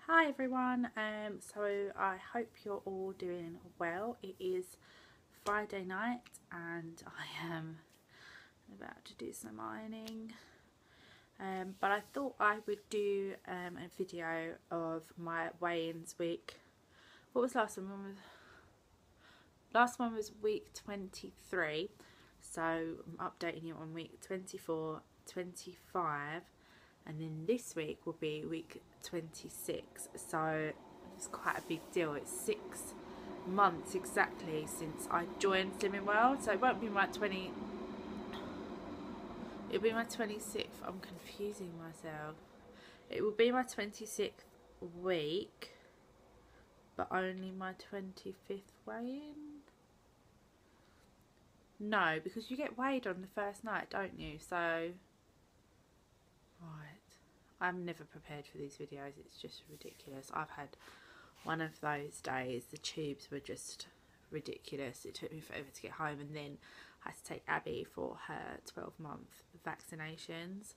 Hi everyone, so I hope you're all doing well. It is Friday night and I am about to do some ironing, but I thought I would do a video of my weigh-ins week. What was last one? Last one was week 23, so I'm updating you on week 24, 25, and then this week will be week 26, so it's quite a big deal. It's 6 months exactly since I joined Slimming World, so it won't be my it'll be my 26th. I'm confusing myself. It will be my 26th week, but only my 25th weigh-in. No, because you get weighed on the first night, don't you? So, right. I'm never prepared for these videos. It's just ridiculous. I've had one of those days. The tubes were just ridiculous. It took me forever to get home, and then I had to take Abby for her 12-month vaccinations,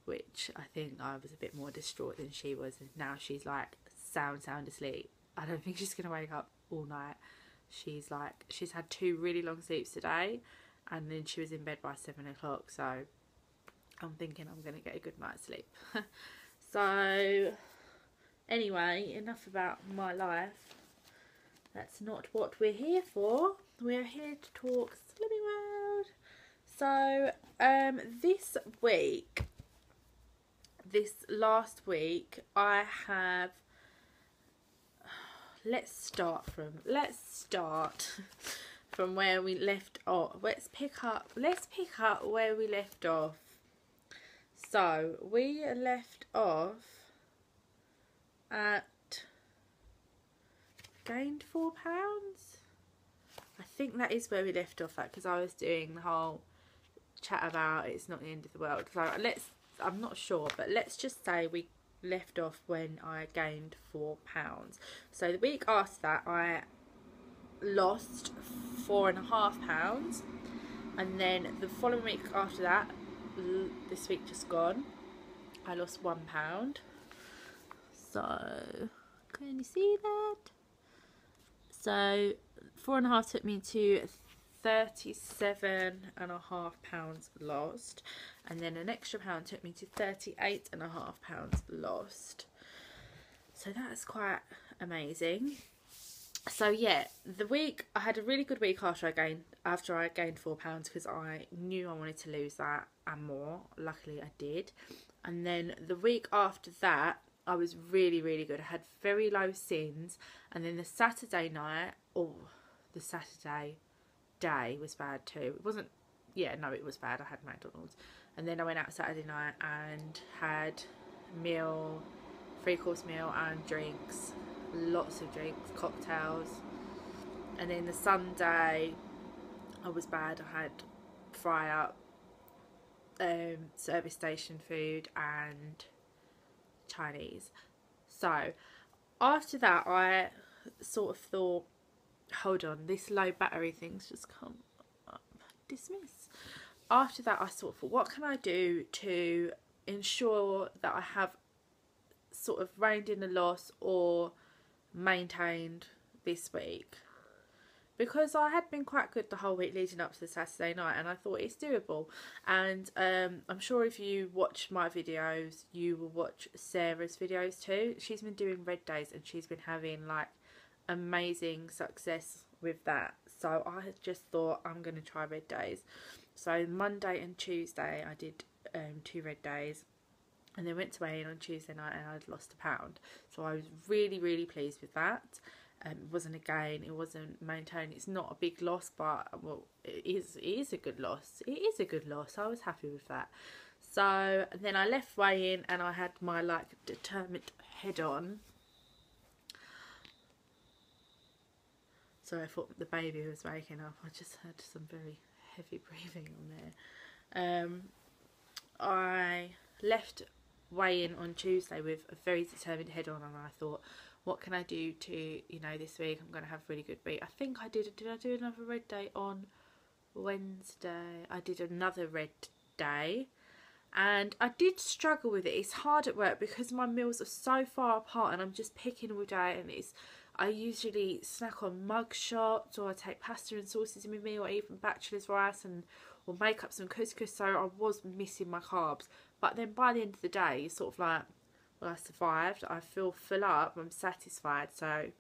which I think I was a bit more distraught than she was, and now she's like sound asleep. I don't think she's gonna wake up all night. She's had 2 really long sleeps today, and then she was in bed by 7 o'clock, so I'm thinking I'm gonna get a good night's sleep. So anyway, enough about my life. That's not what we're here for. We're here to talk Slimming World. So this last week I have, let's start from where we left off. Let's pick up where we left off. So we left off at gained 4 pounds. I think that is where we left off at, because I was doing the whole chat about it's not the end of the world. So I'm not sure, but let's just say we left off when I gained 4 pounds. So the week after that I lost 4.5 pounds, and then the following week after that, this week just gone, I lost 1 pound. So can you see that? So 4.5 took me to 37.5 pounds lost, and then an extra pound took me to 38.5 pounds lost. So that's quite amazing. So yeah, I had a really good week after I gained 4 pounds, because I knew I wanted to lose that and more. Luckily I did. And then the week after that I was really good. I had very low sins, and then the Saturday night, the Saturday day was bad too. It wasn't, it was bad. I had McDonald's, and then I went out Saturday night and had meal, 3-course meal and drinks, lots of drinks, cocktails. And then the Sunday I was bad. I had fry up, service station food and Chinese. So after that I sort of thought, hold on, this low battery thing's just come up. Dismiss. After that I sort of thought, what can I do to ensure that I have sort of reined in the loss or maintained this week? Because I had been quite good the whole week leading up to the Saturday night, and I thought it's doable. And I'm sure if you watch my videos, you will watch Sarah's videos too. She's been doing red days, and she's been having like amazing success with that. So I just thought, I'm going to try red days. So Monday and Tuesday I did 2 red days, and then went to weigh in on Tuesday night, and I'd lost a pound. So I was really pleased with that. It wasn't a gain, it wasn't maintained. It's not a big loss, but well, it is a good loss. It is a good loss. I was happy with that. So then I left weigh-in, and I had my like determined head on. So I thought the baby was waking up. I just had some very heavy breathing on there. I left weigh-in on Tuesday with a very determined head on, and I thought, what can I do to, this week I'm going to have a really good week. I think I did I do another red day on Wednesday? I did another red day, And I did struggle with it. It's hard at work because my meals are so far apart and I'm just picking all day, and I usually snack on mug shots, or I take pasta and sauces with me, or even bachelor's rice, or make up some couscous. So I was missing my carbs. But then by the end of the day, it's sort of like, well, I survived. I feel full up. I'm satisfied. So,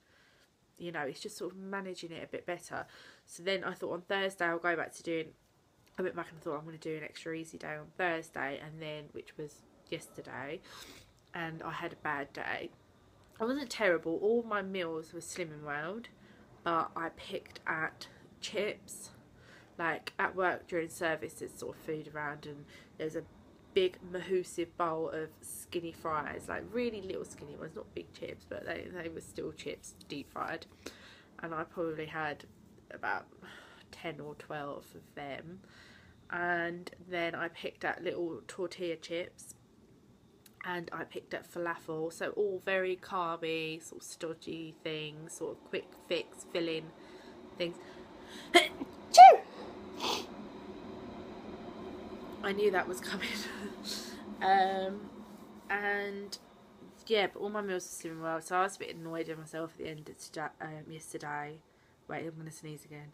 you know, it's just sort of managing it a bit better. So then I thought on Thursday I'll go back to doing, I went back and thought I'm going to do an extra easy day on Thursday, and then, which was yesterday, and I had a bad day. I wasn't terrible. All my meals were Slim and World, but I picked at chips. Like at work during service, there's sort of food around, and there's a big mahoosive bowl of skinny fries, like really little skinny ones, not big chips, but they were still chips, deep fried. And I probably had about 10 or 12 of them. And then I picked at little tortilla chips, and I picked at falafel, so all very carby, sort of stodgy things, sort of quick fix, filling things. I knew that was coming. And yeah, but all my meals were slimming well, so I was a bit annoyed with myself at the end of yesterday. Wait, I'm going to sneeze again.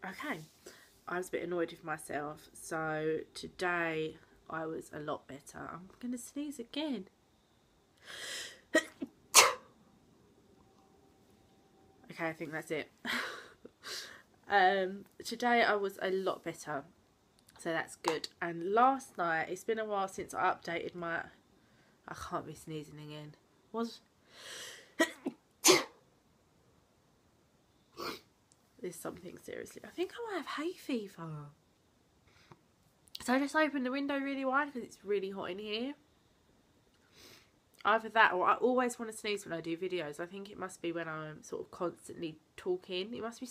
Okay, I was a bit annoyed with myself, so today I was a lot better. I'm going to sneeze again. Okay, I think that's it. Today I was a lot better, so that's good. And last night, it's been a while since I updated my, I can't be sneezing again. There's something seriously. I think I might have hay fever. So I just opened the window really wide because it's really hot in here. Either that, or I always want to sneeze when I do videos. I think it must be when I'm sort of constantly talking. It must be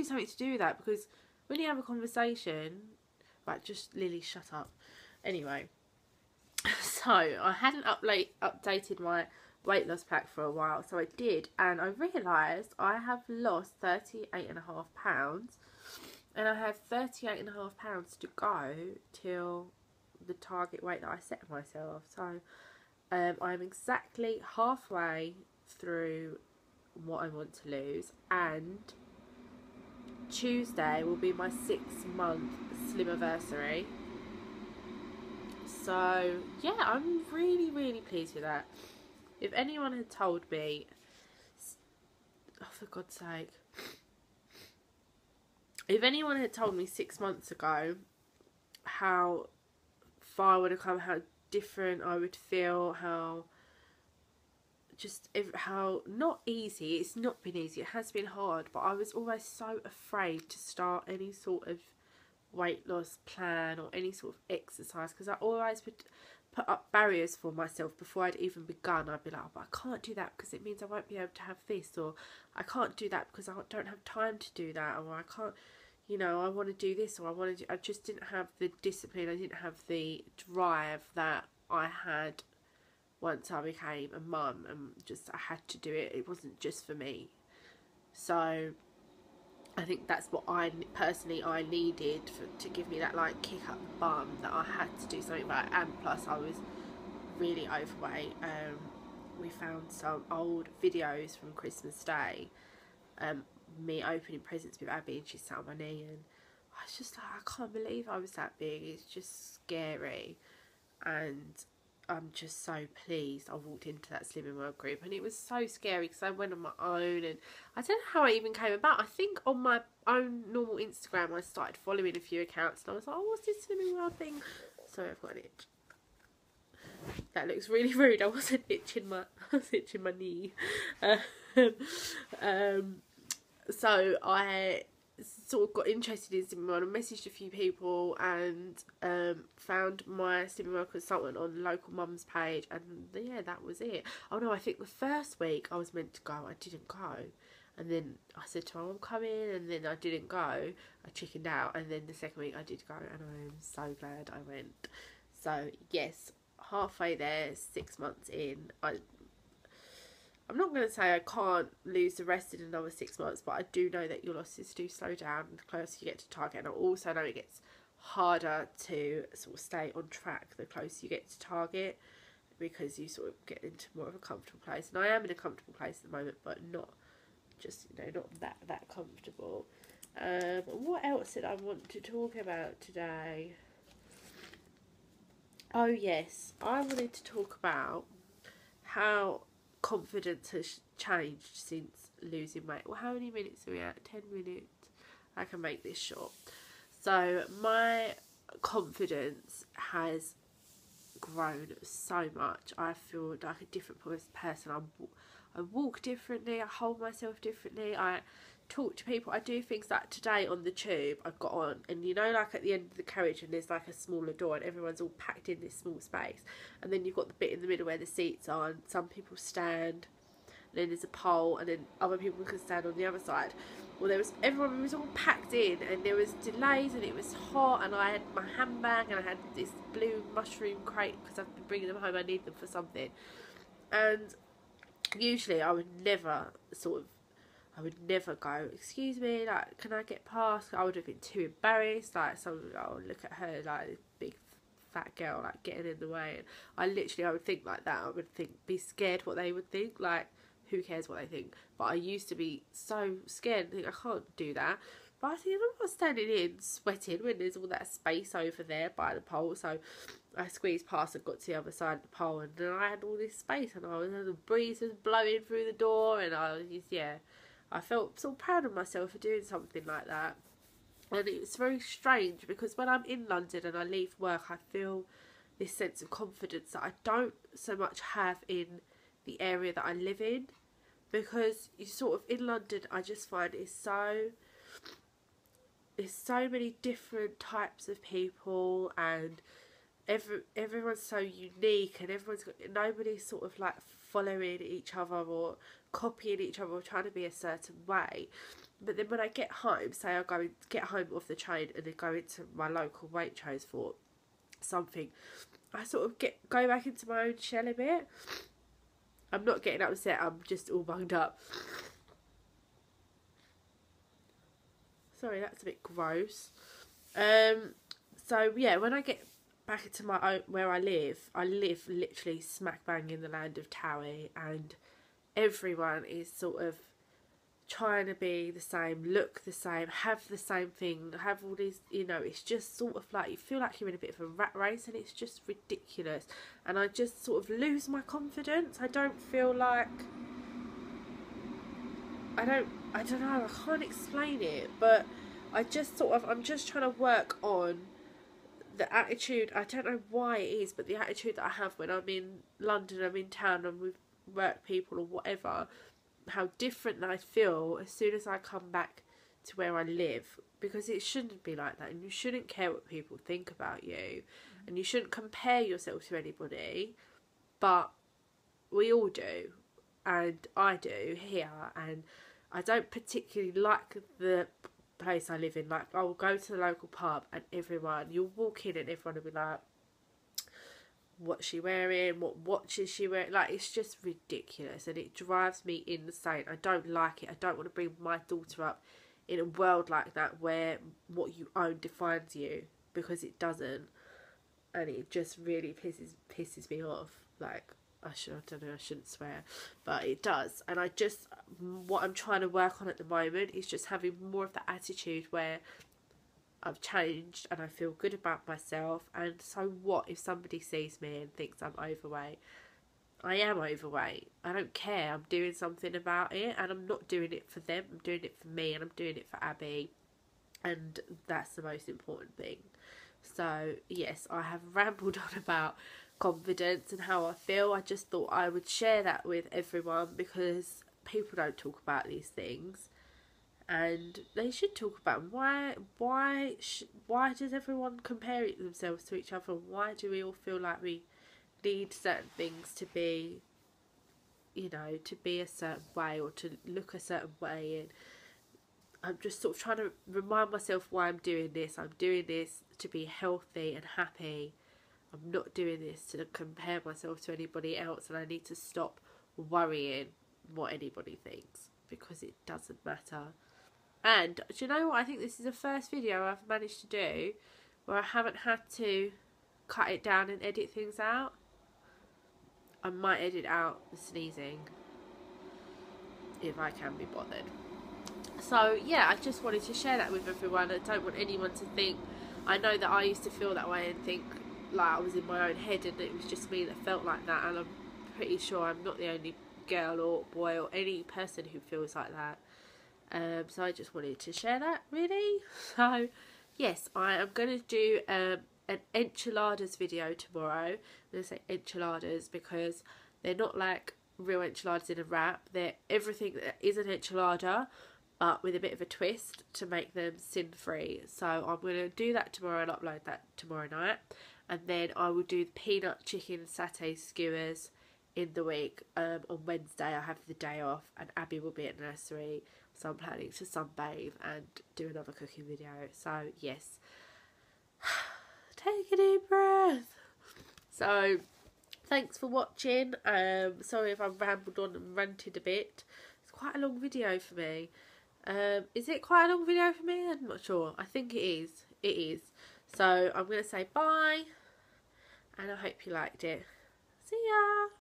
something to do with that, because when you have a conversation, right, just Lily, shut up. Anyway, so I hadn't updated my weight loss pack for a while, so I did, and I realised I have lost 38.5 pounds, and I have 38.5 pounds to go till the target weight that I set myself. So I'm exactly halfway through what I want to lose, and Tuesday will be my 6-month Slimmiversary. So yeah, I'm really pleased with that. If anyone had told me, oh, for God's sake, if anyone had told me 6 months ago how far I would have come, how different I would feel, how not easy, it's not been easy, it has been hard, but I was always so afraid to start any sort of weight loss plan or any sort of exercise, because I always would put up barriers for myself before I'd even begun. I'd be like, oh, but I can't do that because it means I won't be able to have this, or I can't do that because I don't have time to do that, or I can't, you know, I want to do this, or I just didn't have the discipline, I didn't have the drive that I had once I became a mum, and just I had to do it. It wasn't just for me. So I think that's what I personally needed to give me that like kick up the bum, that I had to do something about it. And plus I was really overweight. We found some old videos from Christmas Day, me opening presents with Abby, and she sat on my knee, and I was just like, I can't believe I was that big. It's just scary. And I'm just so pleased I walked into that Slimming World group, and it was so scary because I went on my own, and I don't know how I even came about. I think on my own normal Instagram I started following a few accounts, and I was like, oh, what's this Slimming World thing? Sorry, I've got an itch. That looks really rude. I was itching my knee. So I sort of got interested in Slimming World and messaged a few people, and found my Slimming World consultant on the local mum's page, and yeah, that was it. Oh no, I think the first week I was meant to go, I didn't go, and then I said to her, I'm coming, and then I didn't go, I chickened out, and then the second week I did go, and I'm so glad I went. So yes, halfway there, 6 months in, I'm not going to say I can't lose the rest in another 6 months, but I do know that your losses do slow down the closer you get to target. And I also know it gets harder to sort of stay on track the closer you get to target, because you sort of get into more of a comfortable place. And I am in a comfortable place at the moment, but not just, you know, not that comfortable. What else did I want to talk about today? Oh yes, I wanted to talk about how confidence has changed since losing weight. Well, how many minutes are we at? 10 minutes. I can make this short. So my confidence has grown so much. I feel like a different person. I walk differently, I hold myself differently, I talk to people, I do things like today on the tube I got on, and you know, like at the end of the carriage and there's like a smaller door and everyone's all packed in this small space, and then you've got the bit in the middle where the seats are, and some people stand, and then there's a pole, and then other people can stand on the other side. Well, everyone was all packed in, and there was delays, and it was hot, and I had my handbag, and I had this blue mushroom crate because I've been bringing them home. I need them for something, and usually I would never go, excuse me, like, can I get past? I would have been too embarrassed. Like, someone would, oh, look at her, like this big fat girl, like getting in the way. And I would think like that. I would be scared what they would think. Like, who cares what they think? But I used to be so scared and think, I can't do that. But I think I'm not standing in sweating when there's all that space over there by the pole. So I squeezed past and got to the other side of the pole, and then I had all this space, and the breeze was blowing through the door, and I felt so proud of myself for doing something like that. And it's very strange because when I'm in London and I leave work, I feel this sense of confidence that I don't so much have in the area that I live in, because you sort of, in London, I just find there's so many different types of people, and everyone's so unique, and nobody's sort of like following each other or copying each other or trying to be a certain way. But then when I get home, say I get home off the train and then go into my local Waitrose for something, I sort of go back into my own shell a bit. I'm not getting upset, I'm just all bunged up. Sorry, that's a bit gross. So yeah, when I get back into my own, where I live literally smack bang in the land of Towie, and everyone is sort of trying to be the same, look the same, have the same thing, have all these, you know, it's just sort of like, you feel like you're in a bit of a rat race, and it's just ridiculous. And I just sort of lose my confidence. I don't feel like, I don't know, I can't explain it, but I'm just trying to work on the attitude. I don't know why it is, but the attitude that I have when I'm in London, I'm in town, I'm with work people or whatever, how different I feel as soon as I come back to where I live, because it shouldn't be like that, and you shouldn't care what people think about you, and you shouldn't compare yourself to anybody, but we all do, and I do here. And I don't particularly like the place I live in. Like, I'll go to the local pub and you'll walk in and everyone will be like, what's she wearing, what watch is she wearing? Like, it's just ridiculous, and it drives me insane. I don't like it. I don't want to bring my daughter up in a world like that where what you own defines you, because it doesn't, and it just really pisses me off. Like, I don't know, I shouldn't swear, but it does. And what I'm trying to work on at the moment is just having more of that attitude where I've changed and I feel good about myself, and so what if somebody sees me and thinks I'm overweight? I am overweight. I don't care. I'm doing something about it, and I'm not doing it for them. I'm doing it for me, and I'm doing it for Abby, and that's the most important thing. So yes, I have rambled on about confidence and how I feel. I just thought I would share that with everyone, because people don't talk about these things, and they should talk about them. Why does everyone compare themselves to each other? Why do we all feel like we need certain things to be, you know, to be a certain way or to look a certain way? And I'm just sort of trying to remind myself why I'm doing this. I'm doing this to be healthy and happy. I'm not doing this to compare myself to anybody else, and I need to stop worrying what anybody thinks, because it doesn't matter. And do you know what? I think this is the first video I've managed to do where I haven't had to cut it down and edit things out. I might edit out the sneezing if I can be bothered. So yeah, I just wanted to share that with everyone. I don't want anyone to think, I know that I used to feel that way and think like I was in my own head and it was just me that felt like that, and I'm pretty sure I'm not the only girl or boy or any person who feels like that. So I just wanted to share that, really. So yes, I am going to do an enchiladas video tomorrow. I'm going to say enchiladas because they're not like real enchiladas in a wrap. They're everything that is an enchilada, but with a bit of a twist to make them sin free. So I'm going to do that tomorrow and upload that tomorrow night. And then I will do the peanut chicken satay skewers in the week. On Wednesday I have the day off and Abby will be at nursery, so I'm planning to sunbathe and do another cooking video. So yes, take a deep breath. So thanks for watching. Sorry if I've rambled on and ranted a bit. It's quite a long video for me. Is it quite a long video for me? I'm not sure. I think it is. It is. So I'm going to say bye, and I hope you liked it. See ya!